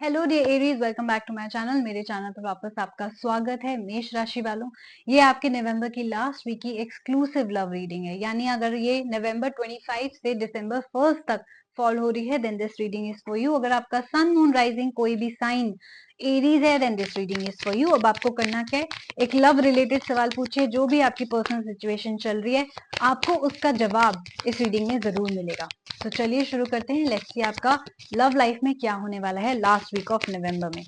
Hello dear Aries, welcome back to my channel. मेरे channel पर वापस आपका स्वागत है। मेष राशि वालों, ये आपके नवंबर की लास्ट वीक की एक्सक्लूसिव लव रीडिंग है। यानी अगर ये नवंबर 25 से दिसंबर 1 तक फॉल हो रही है then this reading is for you. अगर आपका सन मून राइजिंग कोई भी साइन एरीज है then this reading is for you. अब आपको करना क्या है, एक लव रिलेटेड सवाल पूछिए। जो भी आपकी पर्सनल सिचुएशन चल रही है आपको उसका जवाब इस रीडिंग में जरूर मिलेगा। तो चलिए शुरू करते हैं। लेट्स सी आपका लव लाइफ में क्या होने वाला है लास्ट वीक ऑफ नवंबर में।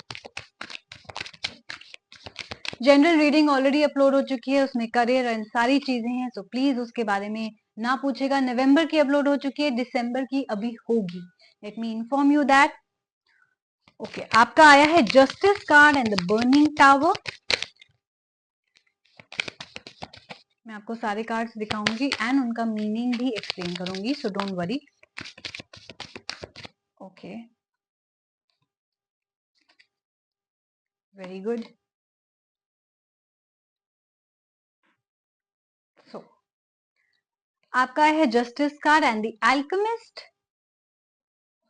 जनरल रीडिंग ऑलरेडी अपलोड हो चुकी है, उसमें करियर एंड सारी चीजें हैं, सो प्लीज उसके बारे में ना पूछेगा। नवंबर की अपलोड हो चुकी है, दिसंबर की अभी होगी। Let me inform you that. Okay, आपका आया है justice card and the burning tower. मैं आपको सारे कार्ड्स दिखाऊंगी एंड उनका मीनिंग भी एक्सप्लेन करूंगी, so don't worry. Okay, very good. So आपका है justice card and the alchemist,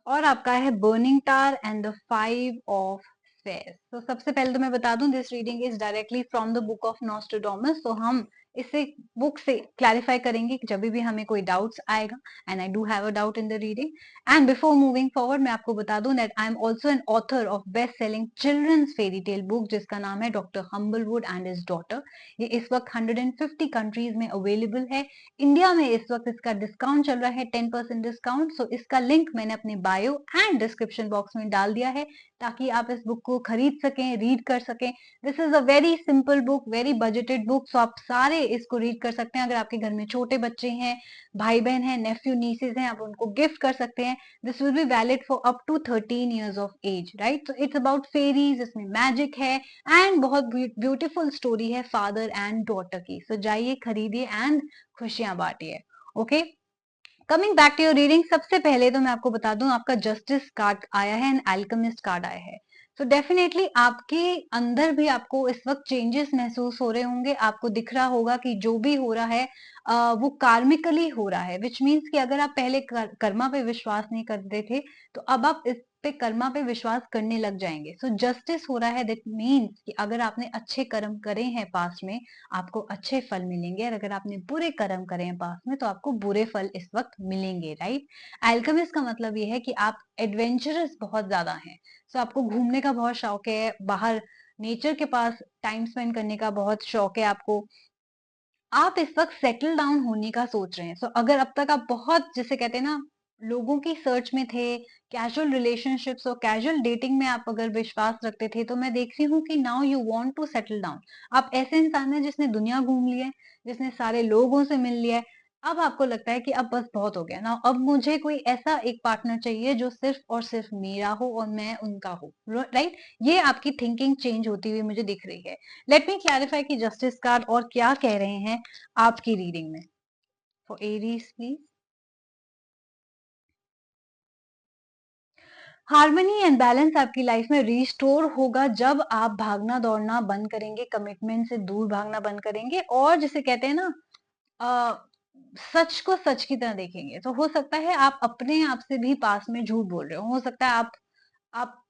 और आपका है burning tower and the 5 of spheres. तो सबसे पहले तो मैं बता दूं, this reading is directly from the book of Nostradamus. तो हम इसे बुक से क्लैरिफाई करेंगे कि जब भी हमें कोई डाउट्स आएगा, and I do have a doubt in the reading. And before moving forward मैं आपको बता दूं that I am also an author of best selling children's fairy tale book जिसका नाम है doctor Humblewood and his daughter. ये इस वक्त 150 कंट्रीज में अवेलेबल है। इंडिया में इस वक्त इसका डिस्काउंट चल रहा है, 10% डिस्काउंट। सो इसका लिंक मैंने अपने बायो एंड डिस्क्रिप्शन बॉक्स में डाल दिया है ताकि आप इस बुक को खरीद सकें, रीड कर सकें। This is a very simple book, very budgeted book, so आप सारे इसको रीड कर सकते हैं। अगर आपके घर में छोटे बच्चे हैं, भाई बहन हैं, नेफ्यू नीसेज हैं, आप उनको गिफ्ट कर सकते हैं। This will be valid for up to 13 years of age, right. So it's about fairies, इसमें मैजिक है एंड बहुत ब्यूटीफुल स्टोरी है फादर एंड डॉटर की। सो जाइए, खरीदिए एंड खुशियां बांटिए। Okay, coming back to your reading, सबसे पहले तो मैं आपको बता दूं आपका जस्टिस कार्ड आया है एंड अल्केमिस्ट कार्ड आया है। तो डेफिनेटली आपके अंदर भी आपको इस वक्त चेंजेस महसूस हो रहे होंगे। आपको दिख रहा होगा कि जो भी हो रहा है वो कार्मिकली हो रहा है, विच मीन्स कि अगर आप पहले कर्मा पे विश्वास नहीं करते थे तो अब आप इस पे कर्मा पे विश्वास करने लग जाएंगे। सो जस्टिस हो रहा है, दैट मीन्स कि अगर आपने अच्छे कर्म करे हैं पास्ट में आपको अच्छे फल मिलेंगे, और अगर आपने बुरे कर्म करे हैं पास्ट में तो आपको बुरे फल इस वक्त मिलेंगे, राइट। अल्केमिस्ट का मतलब ये है कि आप एडवेंचरस बहुत ज्यादा हैं। सो आपको घूमने का बहुत शौक है, बाहर नेचर के पास टाइम स्पेंड करने का बहुत शौक है आपको। आप इस वक्त सेटल डाउन होने का सोच रहे हैं। सो अगर अब तक आप बहुत, जैसे कहते हैं ना, लोगों की सर्च में थे, कैजुअल रिलेशनशिप्स और कैजुअल डेटिंग में आप अगर विश्वास रखते थे, तो मैं देख रही हूँ कि now you want to settle down. आप ऐसे इंसान हैं जिसने दुनिया घूम लिया है, जिसने सारे लोगों से मिल लिया है। अब आपको लगता है कि अब बस बहुत हो गया ना, अब मुझे कोई ऐसा एक पार्टनर चाहिए जो सिर्फ और सिर्फ मेरा हो और मैं उनका हूँ, राइट। ये आपकी थिंकिंग चेंज होती हुई मुझे दिख रही है। लेट मी क्लैरिफाई कि जस्टिस कार्ड और क्या कह रहे हैं आपकी रीडिंग में। For Aries please, harmony and balance आपकी लाइफ में रिस्टोर होगा जब आप भागना दौड़ना बंद करेंगे, कमिटमेंट से दूर भागना बंद करेंगे, और जिसे कहते हैं ना, अ, सच को सच की तरह देखेंगे। तो हो सकता है आप अपने आप से भी पास में झूठ बोल रहे हो सकता है आप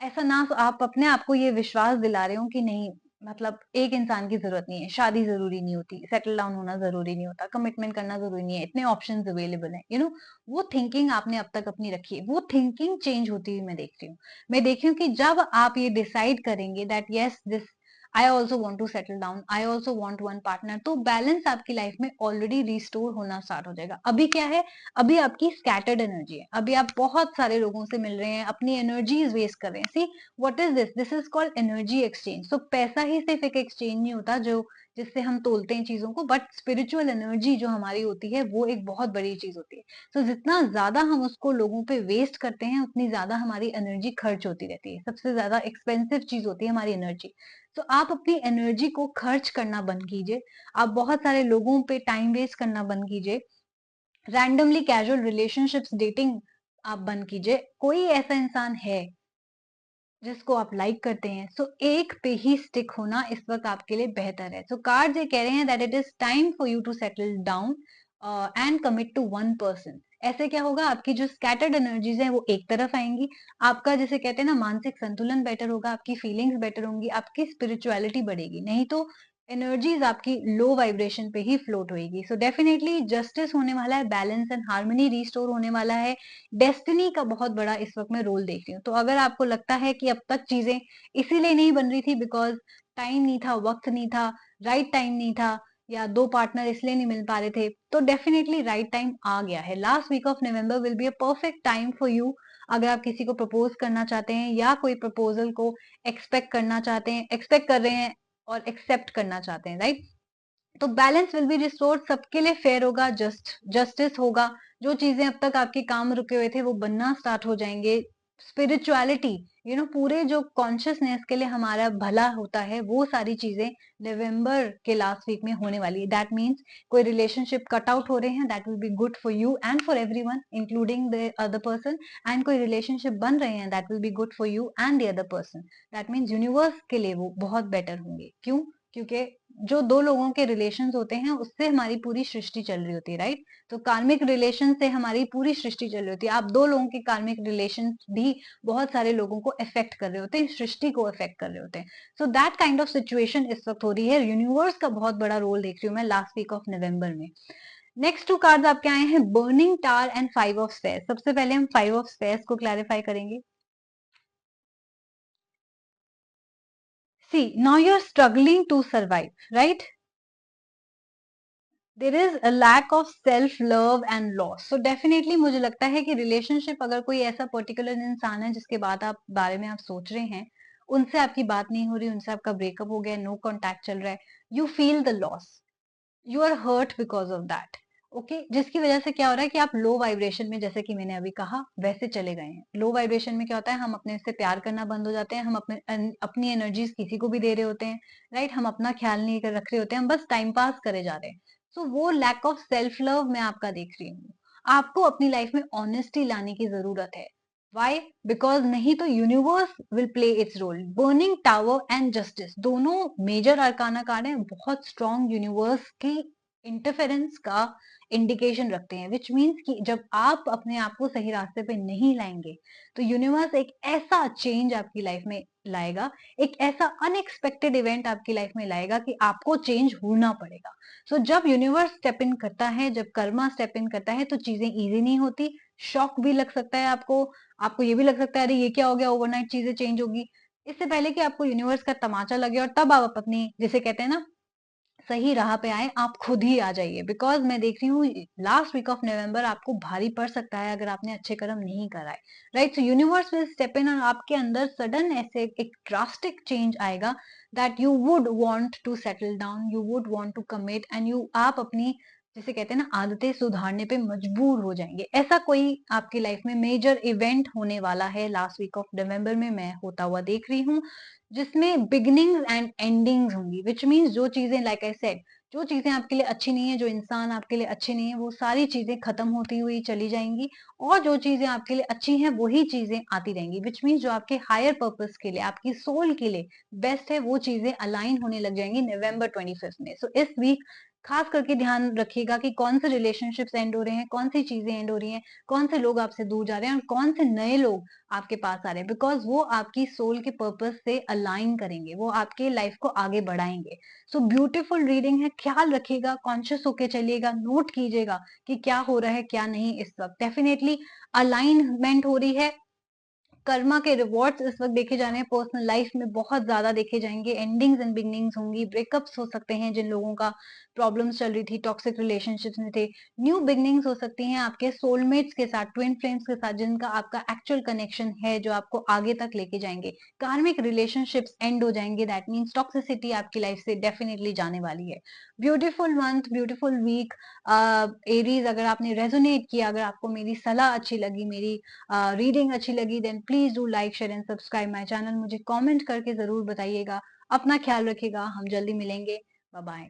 ऐसा ना, आप अपने आप को ये विश्वास दिला रहे हो कि नहीं, मतलब एक इंसान की जरूरत नहीं है, शादी जरूरी नहीं होती, सेटल डाउन होना जरूरी नहीं होता, कमिटमेंट करना जरूरी नहीं है, इतने ऑप्शंस अवेलेबल हैं, वो थिंकिंग आपने अब तक अपनी रखी है, वो थिंकिंग चेंज होती हुई मैं देख रही हूँ। मैं देख रही हूँ कि जब आप ये डिसाइड करेंगे that yes this I also want to settle down, I also want one partner, तो बैलेंस आपकी लाइफ में ऑलरेडी रिस्टोर होना स्टार्ट हो जाएगा। अभी क्या है, अभी आपकी स्कैटर्ड एनर्जी है, अभी आप बहुत सारे लोगों से मिल रहे हैं, अपनी एनर्जीज वेस्ट कर रहे हैं। See what is this, this is called energy exchange. So पैसा ही सिर्फ एक एक्सचेंज नहीं होता जो जिससे हम तोलते हैं चीजों को, बट स्पिरिचुअल एनर्जी जो हमारी होती है वो एक बहुत बड़ी चीज होती है। तो जितना ज्यादा हम उसको लोगों पे वेस्ट करते हैं उतनी ज्यादा हमारी एनर्जी खर्च होती रहती है। सबसे ज्यादा एक्सपेंसिव चीज होती है हमारी एनर्जी। तो आप अपनी एनर्जी को खर्च करना बंद कीजिए, आप बहुत सारे लोगों पे टाइम वेस्ट करना बंद कीजिए, रैंडमली कैजुअल रिलेशनशिप्स डेटिंग आप बंद कीजिए। कोई ऐसा इंसान है जिसको आप लाइक करते हैं, सो एक पे ही स्टिक होना इस वक्त आपके लिए बेहतर है। सो कार्ड्स ये कह रहे हैं that it is time for you to settle down and commit to one person. ऐसे क्या होगा, आपकी जो स्कैटर्ड एनर्जीज है वो एक तरफ आएंगी, आपका जैसे कहते हैं ना मानसिक संतुलन बेटर होगा, आपकी फीलिंग्स बेटर होंगी, आपकी स्पिरिचुअलिटी बढ़ेगी। नहीं तो एनर्जीज आपकी लो वाइब्रेशन पे ही फ्लोट होएगी। सो डेफिनेटली जस्टिस होने वाला है, बैलेंस एंड हार्मनी रिस्टोर होने वाला है। डेस्टिनी का बहुत बड़ा इस वक्त मैं रोल देख रही हूँ। तो अगर आपको लगता है कि अब तक चीजें इसीलिए नहीं बन रही थी बिकॉज टाइम नहीं था, वक्त नहीं था, राइट टाइम नहीं था, या दो पार्टनर इसलिए नहीं मिल पा रहे थे, तो डेफिनेटली राइट टाइम आ गया है। Last week of November will be a perfect time for you. अगर आप किसी को प्रपोज करना चाहते हैं या कोई प्रपोजल को एक्सपेक्ट करना चाहते हैं, एक्सपेक्ट कर रहे हैं और एक्सेप्ट करना चाहते हैं, राइट? तो बैलेंस विल बी रिस्टोर्ड, सबके लिए फेयर होगा, जस्टिस होगा। जो चीजें अब तक आपके काम रुके हुए थे वो बनना स्टार्ट हो जाएंगे। स्पिरिचुअलिटी, पूरे जो कॉन्शियसनेस के लिए हमारा भला होता है, वो सारी चीजें नवंबर के लास्ट वीक में होने वाली है। दैट मीन्स कोई रिलेशनशिप कट आउट हो रहे हैं, that will be good for you and for everyone including the other person. And कोई रिलेशनशिप बन रहे हैं, that will be good for you and the other person. That means universe के लिए वो बहुत बेटर होंगे। क्यों? क्योंकि जो दो लोगों के रिलेशंस होते हैं उससे हमारी पूरी सृष्टि चल रही होती है, राइट? तो कार्मिक रिलेशन से हमारी पूरी सृष्टि चल रही होती है। आप दो लोगों के कार्मिक रिलेशन भी बहुत सारे लोगों को अफेक्ट कर रहे होते हैं, सृष्टि को अफेक्ट कर रहे होते हैं। So that kind of situation इस वक्त हो रही है। यूनिवर्स का बहुत बड़ा रोल देख रही हूँ मैं लास्ट वीक ऑफ नवंबर में। नेक्स्ट टू कार्ड्स आपके आए हैं burning tower and five of spheres. सबसे पहले हम फाइव ऑफ स्पेयर्स को क्लैरिफाई करेंगे। See, now you are struggling to survive, right? There is a lack of self love and loss. So definitely मुझे लगता है कि रिलेशनशिप, अगर कोई ऐसा पर्टिकुलर इंसान है जिसके बारे में आप सोच रहे हैं, उनसे आपकी बात नहीं हो रही, उनसे आपका ब्रेकअप हो गया, नो कॉन्टैक्ट चल रहा है, you feel the loss, you are hurt because of that. Okay, जिसकी वजह से क्या हो रहा है कि आप लो वाइब्रेशन में, जैसे कि मैंने अभी कहा, वैसे चले गए हैं। लो वाइब्रेशन में क्या होता है, हम अपने से प्यार करना बंद हो जाते हैं, हम अपनी एनर्जीज किसी को भी दे रहे होते हैं, राइट? हम अपना ख्याल नहीं रख रहे होते हैं, हम बस टाइम पास करे जा रहे हैं। सो वो लैक ऑफ सेल्फ लव मैं आपका देख रही हूँ। आपको अपनी लाइफ में ऑनेस्टी लाने की जरूरत है। वाई? बिकॉज नहीं तो universe will play its role. Burning tower and justice दोनों मेजर अरकाना कार्ड है, बहुत स्ट्रॉन्ग यूनिवर्स की इंटरफेरेंस का इंडिकेशन रखते हैं। विच मीन्स कि जब आप अपने आप को सही रास्ते पे नहीं लाएंगे, तो यूनिवर्स एक ऐसा चेंज आपकी लाइफ में लाएगा, एक ऐसा अनएक्सपेक्टेड इवेंट आपकी लाइफ में लाएगा कि आपको चेंज होना पड़ेगा। सो जब यूनिवर्स स्टेप इन करता है, जब कर्मा स्टेप इन करता है, तो चीजें इजी नहीं होती। शॉक भी लग सकता है आपको, आपको ये भी लग सकता है अरे ये क्या हो गया, ओवरनाइट चीजें चेंज होगी। इससे पहले कि आपको यूनिवर्स का तमाचा लगे और तब आप अपनी, जिसे कहते हैं ना, सही राह पे आए, आप खुद ही आ जाइए। बिकॉज मैं देख रही हूँ लास्ट वीक ऑफ नवंबर आपको भारी पड़ सकता है अगर आपने अच्छे कर्म नहीं कराए, right? So universe will step in और आपके अंदर सडन ऐसे एक ड्रास्टिक चेंज आएगा that you would want to settle down, you would want to commit and you, आप अपनी, जिसे कहते हैं ना, आदतें सुधारने पे मजबूर हो जाएंगे। ऐसा कोई आपकी लाइफ में मेजर इवेंट होने वाला है लास्ट वीक ऑफ नवंबर में, मैं होता हुआ देख रही हूँ, जिसमें बिगिनिंग्स एंड एंडिंग्स होंगी। विच मीन्स जो चीजें, लाइक आई सेड, जो चीजें आपके लिए अच्छी नहीं है, जो इंसान आपके लिए अच्छे नहीं है, वो सारी चीजें खत्म होती हुई चली जाएंगी, और जो चीजें आपके लिए अच्छी हैं वही चीजें आती रहेंगी। विच मीन्स जो आपके हायर पर्पस के लिए, आपकी सोल के लिए बेस्ट है, वो चीजें अलाइन होने लग जाएंगी नवंबर 25 में। सो इस वीक खास करके ध्यान रखिएगा कि कौन से रिलेशनशिप्स एंड हो रहे हैं, कौन सी चीजें एंड हो रही हैं, कौन से लोग आपसे दूर जा रहे हैं, और कौन से नए लोग आपके पास आ रहे हैं। बिकॉज वो आपकी सोल के पर्पस से अलाइन करेंगे, वो आपके लाइफ को आगे बढ़ाएंगे। सो ब्यूटीफुल रीडिंग है, ख्याल रखिएगा, कॉन्शियस होके चलिएगा, नोट कीजिएगा कि क्या हो रहा है क्या नहीं। इस वक्त डेफिनेटली अलाइनमेंट हो रही है, कर्मा के रिवॉर्ड्स इस वक्त देखे जा रहे हैं, पर्सनल लाइफ में बहुत ज्यादा देखे जाएंगे, एंडिंग्स एंड बिगनिंग्स होंगी, ब्रेकअप्स हो सकते हैं जिन लोगों का प्रॉब्लम्स चल रही थी, टॉक्सिक रिलेशनशिप्स में थे, न्यू बिगनिंग्स हो सकती हैं आपके सोलमेट्स के साथ, ट्विन फ्लेम्स के साथ, जिनका आपका एक्चुअल कनेक्शन है, जो आपको आगे तक लेके जाएंगे। कार्मिक रिलेशनशिप्स एंड हो जाएंगे, दैट मीन्स टॉक्सिसिटी आपकी लाइफ से डेफिनेटली जाने वाली है। Beautiful month, beautiful week Aries. अगर आपने रेजोनेट किया, अगर आपको मेरी सलाह अच्छी लगी, मेरी रीडिंग अच्छी लगी, then please do like share and subscribe my channel. मुझे कमेंट करके जरूर बताइएगा। अपना ख्याल रखिएगा, हम जल्दी मिलेंगे। Bye bye.